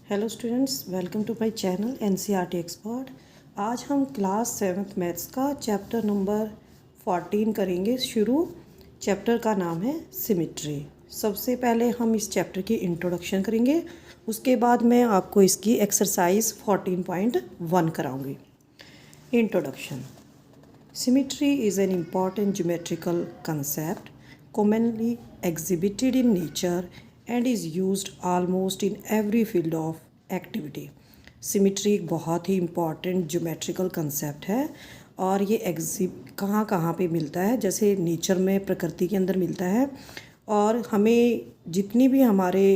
Hello students, welcome to my channel NCERT expert. आज हम class 7th maths का chapter number 14 करेंगे शुरू। चैप्टर का नाम है सिमेट्री। सबसे पहले हम इस चैप्टर की इंट्रोडक्शन करेंगे, उसके बाद मैं आपको इसकी एक्सरसाइज 14.1 कराऊंगी। Introduction. Symmetry is an important geometrical concept commonly exhibited in nature and is used almost in every field of activity. Symmetry एक बहुत ही important geometrical concept है और ये कहाँ कहाँ पे मिलता है, जैसे नेचर में प्रकृति के अंदर मिलता है और हमें जितनी भी हमारे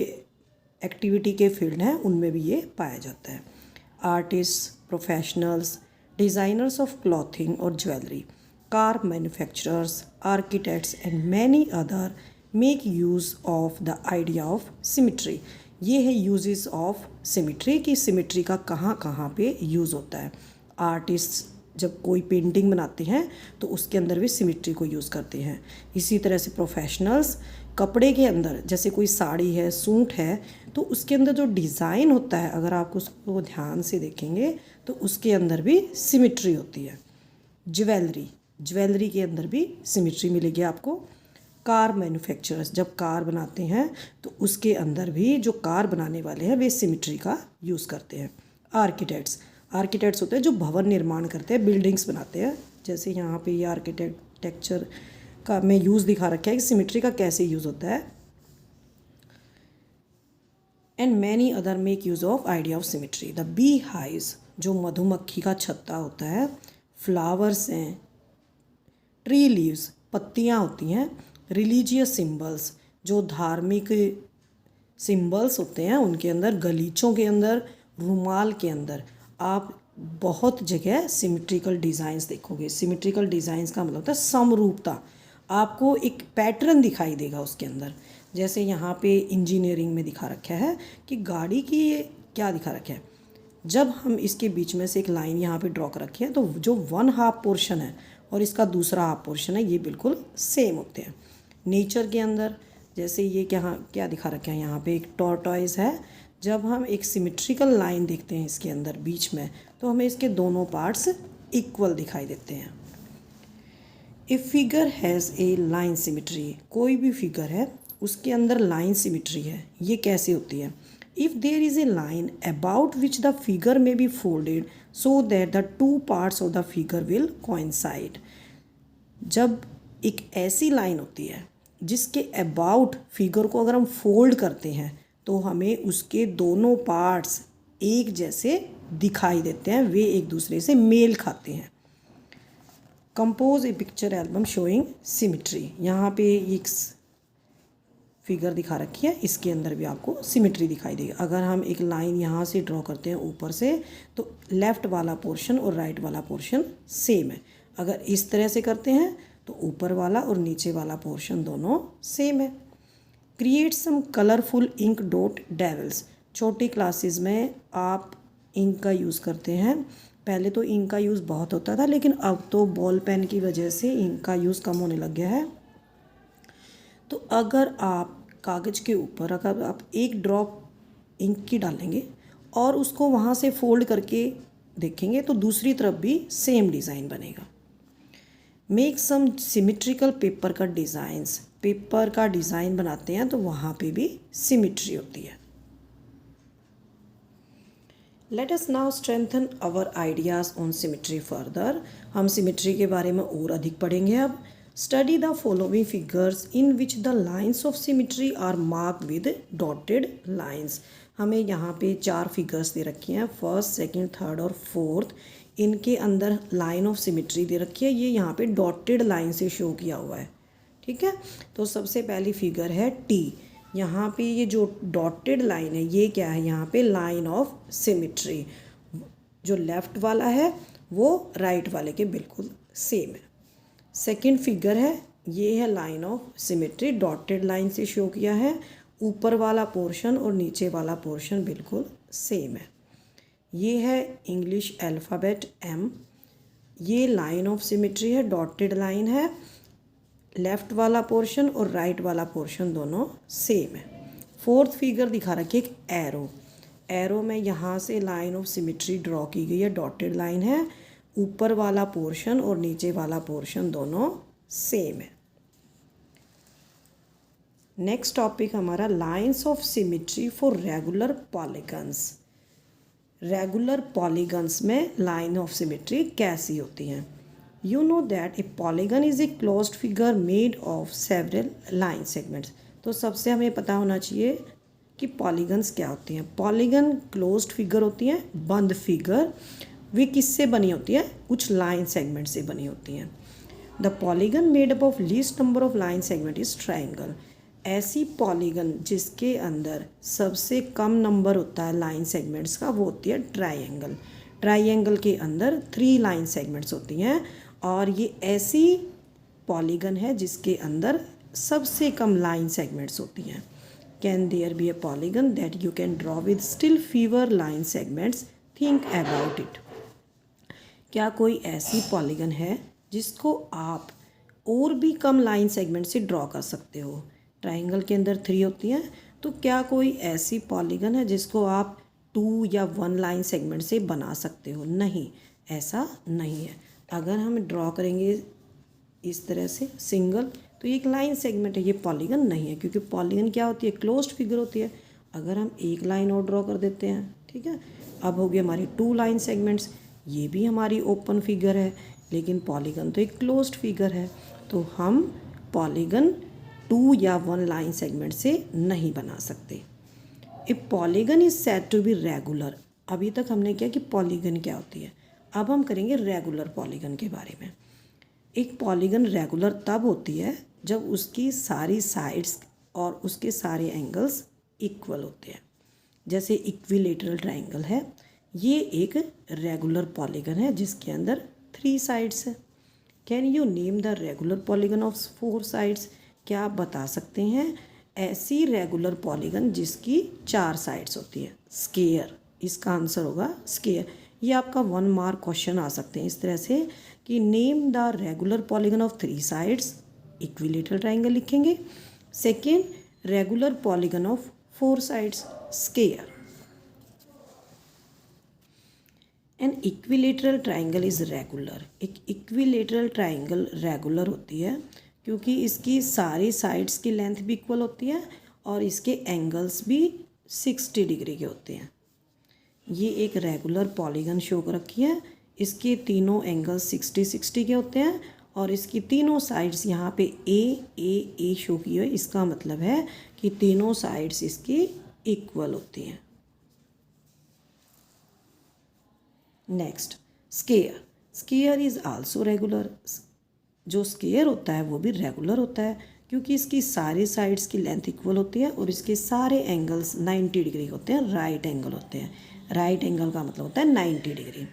एक्टिविटी के फील्ड हैं उनमें भी ये पाया जाता है। Artist, professionals, designers of clothing और jewellery, car manufacturers, architects and many other make use of the idea of symmetry. ये है यूजेस ऑफ सिमेट्री कि सिमेट्री का कहाँ कहाँ पे यूज़ होता है। आर्टिस्ट जब कोई पेंटिंग बनाते हैं तो उसके अंदर भी सिमेट्री को यूज़ करते हैं। इसी तरह से प्रोफेशनल्स कपड़े के अंदर, जैसे कोई साड़ी है, सूट है, तो उसके अंदर जो डिज़ाइन होता है, अगर आप उसको ध्यान से देखेंगे तो उसके अंदर भी सिमेट्री होती है। ज्वेलरी के अंदर भी सिमेट्री मिलेगी आपको। कार मैन्युफैक्चरर्स जब कार बनाते हैं तो उसके अंदर भी जो कार बनाने वाले हैं वे सिमेट्री का यूज़ करते हैं। आर्किटेक्ट्स होते हैं जो भवन निर्माण करते हैं, बिल्डिंग्स बनाते हैं। जैसे यहाँ पे ये आर्किटेक्चर का मैं यूज़ दिखा रखा है कि सिमेट्री का कैसे यूज़ होता है। And many other make use of idea of symmetry. The bee hives जो मधुमक्खी का छत्ता होता है, फ्लावर्स हैं, ट्री लीव्स पत्तियाँ होती हैं, रिलीजियस सिंबल्स जो धार्मिक सिंबल्स होते हैं उनके अंदर, गलीचों के अंदर, रुमाल के अंदर आप बहुत जगह सिमेट्रिकल डिज़ाइंस देखोगे। सिमेट्रिकल डिज़ाइंस का मतलब होता है समरूपता, आपको एक पैटर्न दिखाई देगा उसके अंदर। जैसे यहाँ पे इंजीनियरिंग में दिखा रखा है कि गाड़ी की क्या दिखा रखा है, जब हम इसके बीच में से एक लाइन यहाँ पे ड्रॉ कर रखी है तो जो 1/2 पोर्शन है और इसका दूसरा हाफ पोर्शन है ये बिल्कुल सेम होते हैं। नेचर के अंदर जैसे ये क्या दिखा रखा है, यहाँ पे एक टॉर्टॉइज है। जब हम एक सिमेट्रिकल लाइन देखते हैं इसके अंदर बीच में तो हमें इसके दोनों पार्ट्स इक्वल दिखाई देते हैं। If figure has a line symmetry, कोई भी फिगर है उसके अंदर लाइन सिमेट्री है। ये कैसे होती है? If there is a line about which the figure may be folded so that the two parts of the figure will coincide. जब एक ऐसी लाइन होती है जिसके अबाउट फिगर को अगर हम फोल्ड करते हैं तो हमें उसके दोनों पार्ट्स एक जैसे दिखाई देते हैं, वे एक दूसरे से मेल खाते हैं। कंपोज ए पिक्चर एल्बम शोइंग सिमेट्री। यहाँ पे एक फिगर दिखा रखी है, इसके अंदर भी आपको सिमेट्री दिखाई देगी। अगर हम एक लाइन यहाँ से ड्रॉ करते हैं ऊपर से तो लेफ़्ट वाला पोर्शन और राइट वाला पोर्शन सेम है। अगर इस तरह से करते हैं तो ऊपर वाला और नीचे वाला पोर्शन दोनों सेम है। Create some colourful ink dot devils. छोटी क्लासेस में आप इंक का यूज़ करते हैं। पहले तो इंक का यूज़ बहुत होता था, लेकिन अब तो बॉल पेन की वजह से इंक का यूज़ कम होने लग गया है। तो अगर आप कागज़ के ऊपर अगर आप एक ड्रॉप इंक की डालेंगे और उसको वहाँ से फोल्ड करके देखेंगे तो दूसरी तरफ भी सेम डिज़ाइन बनेगा। मेक सम सिमेट्रिकल पेपर का डिज़ाइंस। पेपर का डिज़ाइन बनाते हैं तो वहाँ पे भी सिमेट्री होती है। Let us now strengthen our ideas on symmetry further. हम सिमेट्री के बारे में और अधिक पढ़ेंगे अब। Study the following figures in which the lines of symmetry are mark with dotted lines. हमें यहाँ पे 4 फिगर्स दे रखी हैं, फर्स्ट, सेकंड, थर्ड और फोर्थ। इनके अंदर लाइन ऑफ सिमेट्री दे रखी है, ये यहाँ पे डॉटेड लाइन से शो किया हुआ है। ठीक है, तो सबसे पहली फिगर है टी। यहाँ पे ये जो डॉटेड लाइन है ये क्या है, यहाँ पे लाइन ऑफ सिमेट्री। जो लेफ़्ट वाला है वो राइट वाले के बिल्कुल सेम है। सेकंड फिगर है, ये है line of symmetry, dotted line से शो किया है। ऊपर वाला पोर्शन और नीचे वाला पोर्शन बिल्कुल सेम है। ये है इंग्लिश अल्फ़ाबेट M। ये लाइन ऑफ सिमेट्री है, डॉटेड लाइन है। लेफ़्ट वाला पोर्शन और राइट वाला पोर्शन दोनों सेम है। फोर्थ फिगर दिखा रखी है एक एरो। एरो में यहाँ से लाइन ऑफ सिमिट्री ड्रॉ की गई है, डॉटेड लाइन है। ऊपर वाला पोर्शन और नीचे वाला पोर्शन दोनों सेम है। नेक्स्ट टॉपिक हमारा lines of symmetry for regular polygons. Regular polygons में लाइन ऑफ सिमिट्री कैसी होती हैं? You know that A polygon is a closed figure made of several line segments. तो सबसे हमें पता होना चाहिए कि पॉलीगन्स क्या होती हैं। पॉलीगन क्लोज्ड फिगर होती हैं, बंद फिगर। वे किससे बनी होती है? कुछ लाइन सेगमेंट से बनी होती हैं। The polygon made up of least number of line segment is triangle. ऐसी पॉलीगन जिसके अंदर सबसे कम नंबर होता है लाइन सेगमेंट्स का, वो होती है ट्राइंगल। ट्राइंगल के अंदर 3 लाइन सेगमेंट्स होती हैं और ये ऐसी पॉलीगन है जिसके अंदर सबसे कम लाइन सेगमेंट्स होती हैं। Can there be a polygon that you can draw with still fewer line segments? Think about it. क्या कोई ऐसी पॉलीगन है जिसको आप और भी कम लाइन सेगमेंट से ड्रॉ कर सकते हो? ट्राइंगल के अंदर 3 होती हैं, तो क्या कोई ऐसी पॉलीगन है जिसको आप 2 या 1 लाइन सेगमेंट से बना सकते हो? नहीं, ऐसा नहीं है। अगर हम ड्रॉ करेंगे इस तरह से सिंगल, तो ये एक लाइन सेगमेंट है, ये पॉलीगन नहीं है, क्योंकि पॉलीगन क्या होती है? क्लोज्ड फिगर होती है। अगर हम एक लाइन और ड्रॉ कर देते हैं, ठीक है, अब हो गई हमारी 2 लाइन सेगमेंट्स, ये भी हमारी ओपन फिगर है, लेकिन पॉलीगन तो एक क्लोज्ड फिगर है, तो हम पॉलीगन 2 या 1 लाइन सेगमेंट से नहीं बना सकते। A polygon is said to be regular. अभी तक हमने किया कि पॉलीगन क्या होती है, अब हम करेंगे रेगुलर पॉलीगन के बारे में। एक पॉलीगन रेगुलर तब होती है जब उसकी सारी साइड्स और उसके सारे एंगल्स इक्वल होते हैं। जैसे इक्विलेटरल ट्राइंगल है, ये एक रेगुलर पॉलीगन है जिसके अंदर 3 साइड्स है। Can you name the regular polygon of 4 sides? क्या आप बता सकते हैं ऐसी रेगुलर पॉलीगन जिसकी 4 साइड्स होती है? स्क्वायर, इसका आंसर होगा स्क्वायर। ये आपका 1 मार्क क्वेश्चन आ सकते हैं इस तरह से कि name the regular polygon of 3 sides, equilateral triangle लिखेंगे। Second, regular polygon of 4 sides, square. An equilateral triangle is regular. एक इक्विलेटरल ट्राइंगल रेगुलर होती है क्योंकि इसकी सारी साइड्स की लेंथ भी इक्वल होती है और इसके एंगल्स भी 60 डिग्री के होते हैं। ये एक रेगुलर पॉलीगन शो कर रखी है, इसके तीनों एंगल्स 60 के होते हैं और इसकी तीनों साइड्स यहाँ पे ए शो की है। इसका मतलब है कि तीनों साइड्स इसकी इक्वल होती हैं। Next, square. Square is also regular. जो स्क्वायर होता है वो भी रेगुलर होता है क्योंकि इसकी सारी साइड्स की लेंथ इक्वल होती है और इसके सारे एंगल्स 90 डिग्री होते हैं, राइट एंगल होते हैं। राइट एंगल का मतलब होता है 90 degree.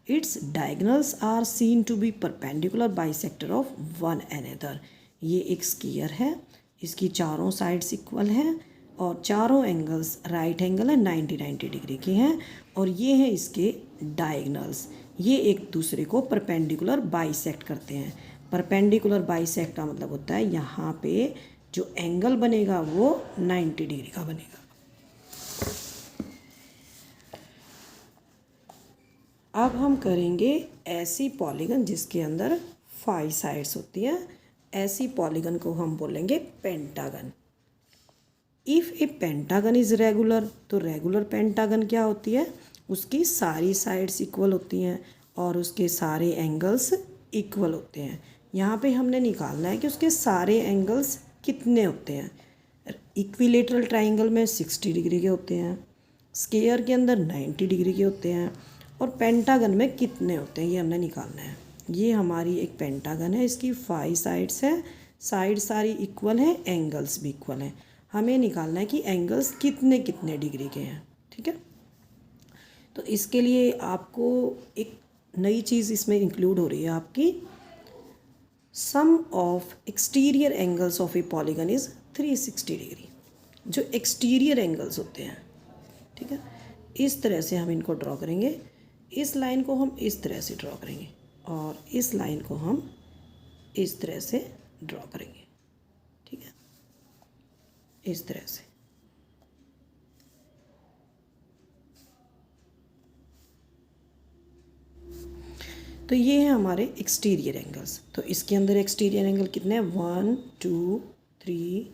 Its diagonals are seen to be perpendicular bisector of one another. ये एक स्क्वायर है, इसकी चारों साइड्स इक्वल हैं और चारों एंगल्स राइट एंगल है, 90 डिग्री के हैं और ये हैं इसके डायगनल्स। ये एक दूसरे को परपेंडिकुलर बाइसेक्ट करते हैं। परपेंडिकुलर बाइसेक्ट का मतलब होता है यहाँ पे जो एंगल बनेगा वो 90 डिग्री का बनेगा। अब हम करेंगे ऐसी पॉलीगन जिसके अंदर 5 साइड्स होती हैं। ऐसी पॉलीगन को हम बोलेंगे pentagon. If A pentagon is regular, तो रेगुलर पेंटागन क्या होती है? उसकी सारी साइड्स इक्वल होती हैं और उसके सारे एंगल्स इक्वल होते हैं। यहाँ पे हमने निकालना है कि उसके सारे एंगल्स कितने होते हैं। इक्विलेटरल ट्राइंगल में 60 डिग्री के होते हैं, स्क्वायर के अंदर 90 डिग्री के होते हैं और पेंटागन में कितने होते हैं ये हमने निकालना है। ये हमारी एक पेंटागन है, इसकी 5 साइड्स हैं, साइड सारी इक्वल हैं, एंगल्स भी इक्वल हैं। हमें निकालना है कि एंगल्स कितने कितने डिग्री के हैं, ठीक है। तो इसके लिए आपको एक नई चीज़ इसमें इंक्लूड हो रही है आपकी, sum of exterior angles of a polygon is 360 degree. जो एक्सटीरियर एंगल्स होते हैं, ठीक है, इस तरह से हम इनको ड्रॉ करेंगे। इस लाइन को हम इस तरह से ड्रॉ करेंगे और इस लाइन को हम इस तरह से ड्रॉ करेंगे, ठीक है, इस तरह से। तो ये है हमारे एक्सटीरियर एंगल्स। तो इसके अंदर एक्सटीरियर एंगल कितने हैं, 1 2 3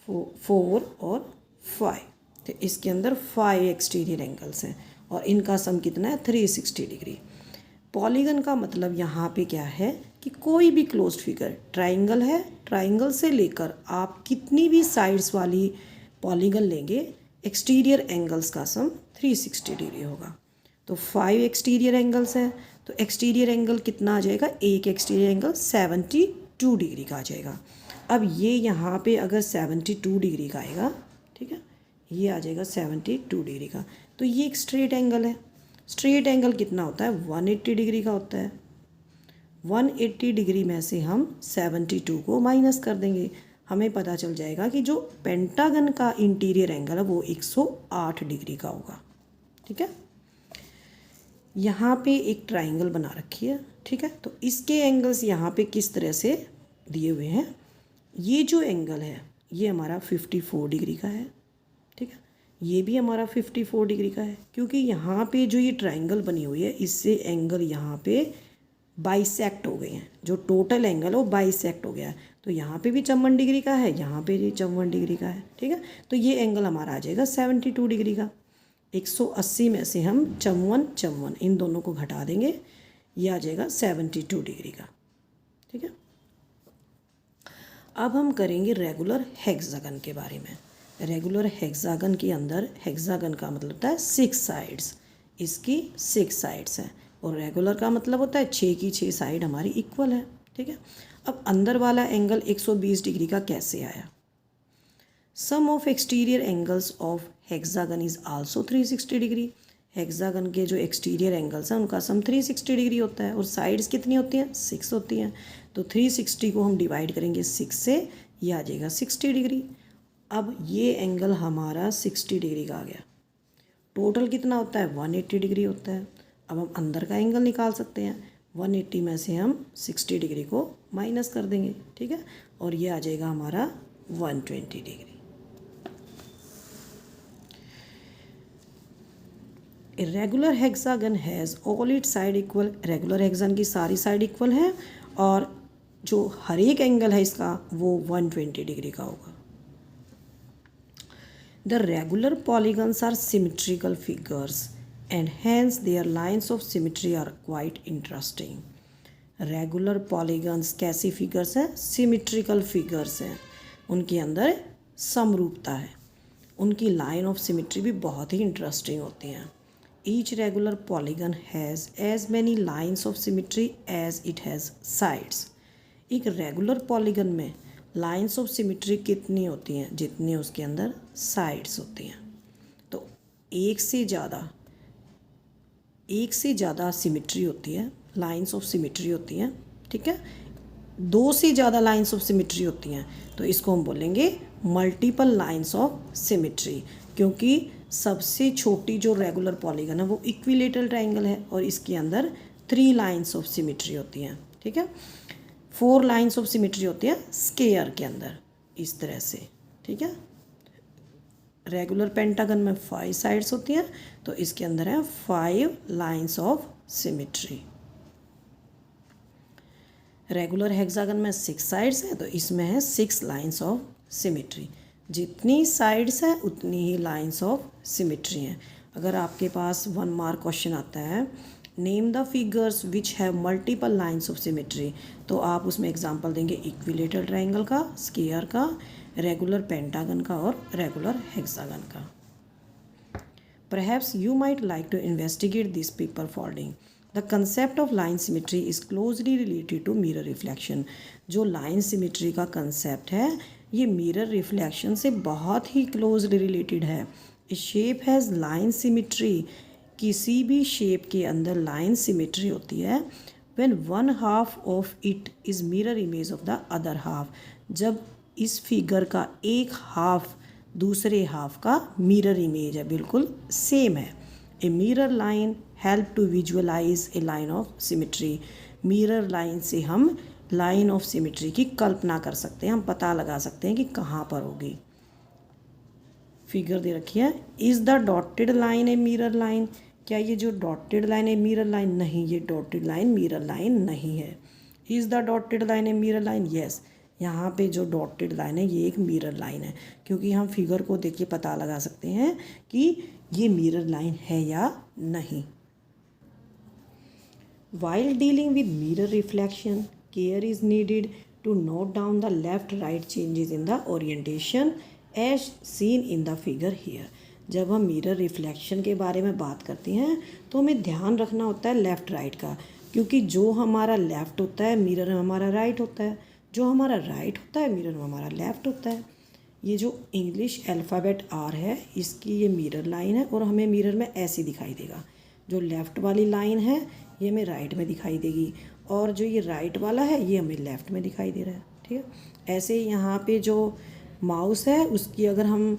4 और 5। तो इसके अंदर 5 एक्सटीरियर एंगल्स हैं और इनका सम कितना है, 360 डिग्री। पॉलीगन का मतलब यहाँ पे क्या है कि कोई भी क्लोज्ड फिगर, ट्राइंगल है, ट्राइंगल से लेकर आप कितनी भी साइड्स वाली पॉलीगन लेंगे, एक्सटीरियर एंगल्स का सम 360 डिग्री होगा। तो 5 एक्सटीरियर एंगल्स हैं, तो एक्सटीरियर एंगल कितना आ जाएगा, एक एक्सटीरियर एंगल 72 डिग्री का आ जाएगा। अब ये यहाँ पे अगर 72 डिग्री का आएगा, ठीक है, ये आ जाएगा 72 डिग्री का। तो ये एक स्ट्रेट एंगल है। स्ट्रेट एंगल कितना होता है, 180 डिग्री का होता है। 180 डिग्री में से हम 72 को माइनस कर देंगे, हमें पता चल जाएगा कि जो पेंटागन का इंटीरियर एंगल है वो 108 डिग्री का होगा। ठीक है, यहाँ पे एक ट्राइंगल बना रखी है, ठीक है, तो इसके एंगल्स यहाँ पे किस तरह से दिए हुए हैं। ये जो एंगल है ये हमारा 54 डिग्री का है, ठीक है, ये भी हमारा 54 डिग्री का है, क्योंकि यहाँ पे जो ये ट्राइंगल बनी हुई है इससे एंगल यहाँ पे बाइसेक्ट हो गए हैं, जो टोटल एंगल है वो बाइसेक्ट हो गया है। तो यहाँ पे भी 54 डिग्री का है, यहाँ पे भी 54 डिग्री का है, ठीक है। तो ये एंगल हमारा आ जाएगा 72 डिग्री का। 180 में से हम 54 इन दोनों को घटा देंगे, ये आ जाएगा 72 डिग्री का, ठीक है। अब हम करेंगे रेगुलर हेक्सागन के बारे में। रेगुलर हेक्सागन के अंदर, हेक्सागन का मतलब होता है 6 साइड्स, इसकी 6 साइड्स हैं, और रेगुलर का मतलब होता है 6 की 6 साइड हमारी इक्वल है, ठीक है। अब अंदर वाला एंगल 120 डिग्री का कैसे आया। Sum of exterior angles of hexagon is also 360 degree. Hexagon के जो एक्सटीरियर एंगल्स हैं उनका सम 360 डिग्री होता है, और साइड्स कितनी होती हैं, 6 होती हैं। तो 360 को हम डिवाइड करेंगे 6 से, ये आ जाएगा 60 डिग्री। अब ये एंगल हमारा 60 डिग्री का आ गया। टोटल कितना होता है, 180 डिग्री होता है। अब हम अंदर का एंगल निकाल सकते हैं, 180 में से हम 60 डिग्री को माइनस कर देंगे, ठीक है, और ये आ जाएगा हमारा 120 degree. Regular hexagon has all it side equal. Regular hexagon की सारी साइड इक्वल है, और जो हर एक एंगल है इसका वो 120 डिग्री का होगा। The regular polygons are symmetrical figures and hence their lines of symmetry are quite interesting. Regular polygons कैसी figures हैं, symmetrical figures हैं, उनके अंदर समरूपता है, उनकी line of symmetry भी बहुत ही interesting होती हैं। Each regular polygon has as many lines of symmetry as it has sides. एक regular polygon में लाइन्स ऑफ सिमिट्री कितनी होती हैं, जितनी उसके अंदर साइड्स होती हैं। तो एक से ज़्यादा सिमिट्री होती है, लाइन्स ऑफ सिमिट्री होती हैं, ठीक है। 2 से ज़्यादा लाइन्स ऑफ सिमिट्री होती हैं तो इसको हम बोलेंगे मल्टीपल लाइन्स ऑफ सिमिट्री, क्योंकि सबसे छोटी जो रेगुलर पॉलीगन है वो इक्विलेटरल ट्राइंगल है, और इसके अंदर 3 लाइन्स ऑफ सिमिट्री होती हैं, ठीक है। 4 लाइन्स ऑफ सिमिट्री होती है स्केयर के अंदर, इस तरह से, ठीक है। रेगुलर पेंटागन में 5 साइड्स होती हैं, तो इसके अंदर है 5 lines of symmetry. Regular hexagon में 6 साइड्स हैं, तो इसमें है 6 लाइन्स ऑफ सिमिट्री। जितनी साइड्स हैं उतनी ही लाइन्स ऑफ सिमिट्री हैं। अगर आपके पास 1 मार्क क्वेश्चन आता है, name the figures which have multiple lines of symmetry, तो आप उसमें एग्जांपल देंगे इक्विलेटरल ट्राइंगल का, स्केयर का, रेगुलर पेंटागन का और रेगुलर हेक्सागन का। Perhaps you might like to investigate this paper following. The concept of line symmetry is closely related to mirror reflection. जो line symmetry का concept है ये mirror reflection से बहुत ही closely related है। A shape has line symmetry. किसी भी shape के अंदर लाइन सिमेट्री होती है when one half of it is mirror image of the other half. जब इस फिगर का एक हाफ दूसरे हाफ का मिरर इमेज है, बिल्कुल सेम है। A mirror line help to visualize a line of symmetry. Mirror line से हम लाइन ऑफ सिमेट्री की कल्पना कर सकते हैं, हम पता लगा सकते हैं कि कहाँ पर होगी। फिगर दे रखी है, is the dotted line A mirror line. क्या ये जो डॉटेड लाइन है मिरर लाइन? नहीं, ये डॉटेड लाइन मिरर लाइन नहीं है। Is the dotted line A mirror line? Yes, यहाँ पे जो डॉटेड लाइन है ये एक मिरर लाइन है, क्योंकि हम फिगर को देख के पता लगा सकते हैं कि ये मिरर लाइन है या नहीं। While dealing with mirror reflection, care is needed to note down the left-right changes in the orientation as seen in the figure here. जब हम मिरर रिफ्लेक्शन के बारे में बात करते हैं तो हमें ध्यान रखना होता है लेफ़्ट राइट का, क्योंकि जो हमारा लेफ़्ट होता है मिरर में हमारा राइट होता है, जो हमारा राइट होता है मिरर में हमारा लेफ़्ट होता है। ये जो इंग्लिश अल्फ़ाबेट आर है इसकी ये मिरर लाइन है और हमें मिरर में ऐसे दिखाई देगा। जो लेफ़्ट वाली लाइन है ये हमें राइट में दिखाई देगी और जो ये राइट वाला है ये हमें लेफ़्ट में दिखाई दे रहा है। ठीक है, ऐसे यहाँ पे जो माउस है उसकी अगर हम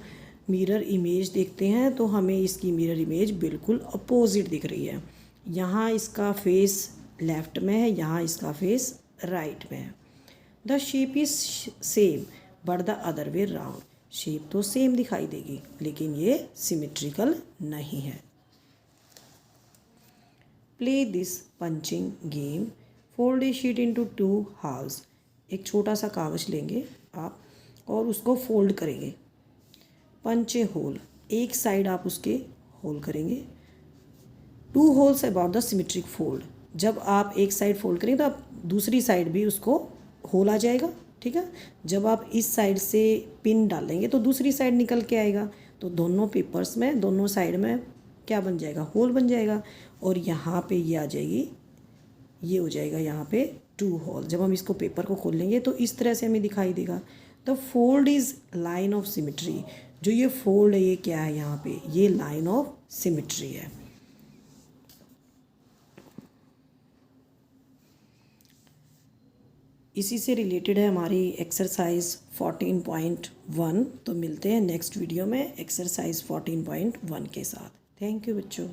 मिरर इमेज देखते हैं तो हमें इसकी मिरर इमेज बिल्कुल अपोजिट दिख रही है। यहाँ इसका फेस लेफ़्ट में है, यहाँ इसका फेस राइट में है। The shape is same but the other way round. Shape तो सेम दिखाई देगी लेकिन ये सिमेट्रिकल नहीं है। Play this punching game. Fold A sheet into 2 हाल्स। एक छोटा सा कागज़ लेंगे आप और उसको फोल्ड करेंगे। पंच ए होल, एक साइड आप उसके होल करेंगे। 2 holes about the symmetric fold. जब आप एक साइड फोल्ड करेंगे तो आप दूसरी साइड भी उसको होल आ जाएगा। ठीक है, जब आप इस साइड से पिन डालेंगे तो दूसरी साइड निकल के आएगा, तो दोनों पेपर्स में दोनों साइड में क्या बन जाएगा? होल बन जाएगा। और यहाँ पे ये आ जाएगी, ये हो जाएगा यहाँ पे 2 होल। जब हम इसको पेपर को खोल लेंगे तो इस तरह से हमें दिखाई देगा। The fold is line of symmetry. जो ये फोल्ड है ये क्या है? यहाँ पे ये लाइन ऑफ सिमेट्री है। इसी से रिलेटेड है हमारी एक्सरसाइज 14.1। तो मिलते हैं नेक्स्ट वीडियो में एक्सरसाइज 14.1 के साथ। थैंक यू बच्चों।